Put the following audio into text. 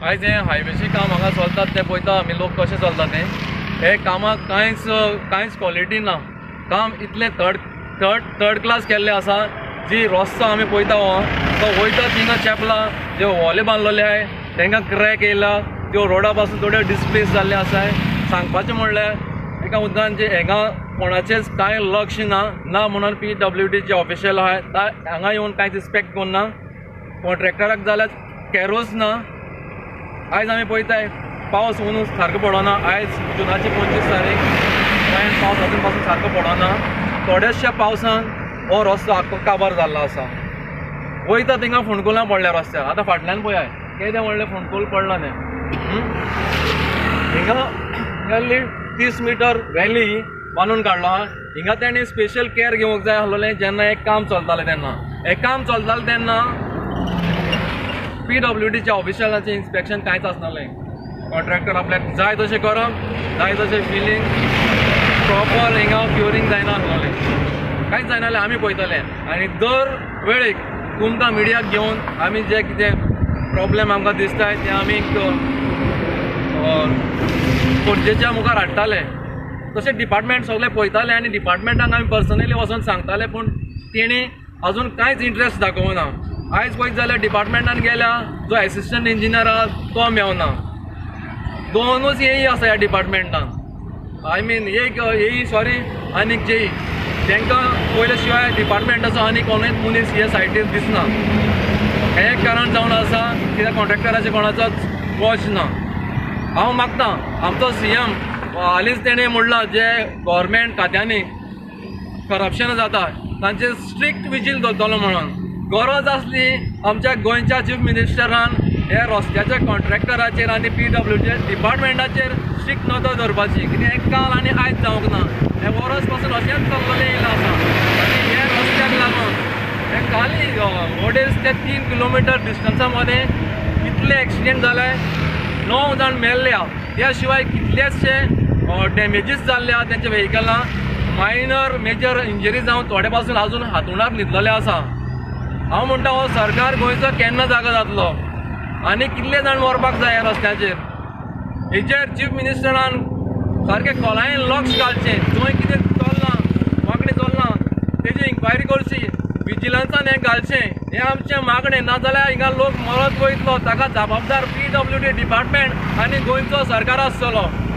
आयज हें हायवेचें काम हांगा चलतात तें पळयता आमी लोक कशें चलता तें. हे कामाक कांयच क्वॉलिटी ना. काम इतलें थर्ड क्लास केल्लें आसा. जी रस्तो आमी पळयता तो वयता थिंगा चेपलां, जे हॉले बांदलेले आहाय तांकां क्रॅक येयला, त्यो रोडा पासून थोड्यो डिस्प्लेस जाल्ले आसाय. सांगपाचें म्हणल्यार एका मुद्दान जे हांगा कोणाचेंच कांय लक्ष ना म्हणून PWD जे ऑफिशियल आहाय हांगा येवन कांयच इन्स्पेक्ट करना. कॉन्ट्रॅक्टराक जाल्यार कॅरोच ना. आयज आमी पळयताय पावस ऊन सारको पडना. आयज जुनाची 25 तारीख गोंयांत पावस अजून पासून सारको पडना. थोड्याशा पावसान हो रस्तो आख्खो काबार जाल्लो आसा. वयता थिंगा फोंडकुलां पडल्या रस्त्यार. आतां फाटल्यान पळयात केदें व्हडलें फोंडकूल पडलां तें. हिंगा नियरली 30 मीटर व्हॅली बांदून काडलो आहा. हिंगा तेणें स्पेशल केअर घेवंक जाय आसलेलें जेन्ना हें काम चलतालें तेन्ना. हें काम चलतालें तेन्ना PWDच्या ऑफिशियलांचें इन्स्पेक्शन कांयच आसनालें. कॉन्ट्रॅक्टर आपल्याक जाय तशें करप, जाय तशें फिलींग, प्रॉपर हिंगा क्युरींग जायना आसलेलें. कांयच जायनासलें आमी पळयताले. आनी दर वेळेक तुमकां मिडियाक घेवन आमी जे कितें प्रॉब्लेम आमकां दिसताय ते आमी खोर्जेच्या मुखार हाडटाले. तशें डिपार्टमेंट सगळें पळयताले आनी डिपार्टमेंटाक आमी पर्सनली वचून सांगताले, पूण तेणी अजून कांयच इंट्रस्ट दाखोवना. आयज पळयत जाल्यार डिपार्टमेंटान गेल्या जो एसिस्टंट इंजिनियर आहा तो मेवना. दोनूच येई आसा ह्या डिपार्टमेंटान. आय मीन एक येई सॉरी आनीक जेई. तांकां पयले शिवाय डिपार्टमेंटाचो आनी कोणूच मनीस हे सायटीर दिसना. हें एक कारण जावन आसा कित्याक कॉन्ट्रॅक्टराचे कोणाचोच वॉच ना. हांव मागतां आमचो CM हालींच तेणें म्हणलां जे गव्हर्मेंट खात्यांनी करप्शन जाता तांचेर स्ट्रिक्ट विजील दवरतलो म्हणून. गरज आसली आमच्या गोंयच्या चीफ मिनिस्टरान हे रस्त्याच्या कॉन्ट्रॅक्टराचेर आनी PWD डिपार्टमेंटाचेर स्ट्रिक्ट नदर दवरपाची. कित्याक हें काल आनी आयज जावंक ना. हें वर्स पासून अशेंच चल्लेलें येयलां आसा. आनी हे रस्त्याक लागून हे खाली अडेज ते 3 किलोमिटर डिस्टन्सा मदें कितले एक्सिडेंट जाले, 9 जाण मेल्ले आहा. त्या शिवाय कितलेशे डॅमेजीस जाल्ले आहा तेंच्या व्हेहिकलां. मायनर मेजर इंजरी जावन थोडे पासून अजून हातूंडार न्हिदलेले आसा. हांव म्हणटा हो सरकार गोंयचो केन्ना जागो जातलो आनी कितले जाण मरपाक जाय ह्या रस्त्याचेर. हेचेर चीफ मिनिस्टरान सारकें खोलायेन लक्ष घालचें. थंय कितें चलना, वांकडें चलना तेजी इन्क्वायरी करची, विजिलन्सान हें घालचें. हें आमचें मागणें. नाजाल्यार हिंगा लोक मरत वयतलो ताका जबाबदार PWD डिपार्टमेंट आनी गोंयचो सरकार आसतलो.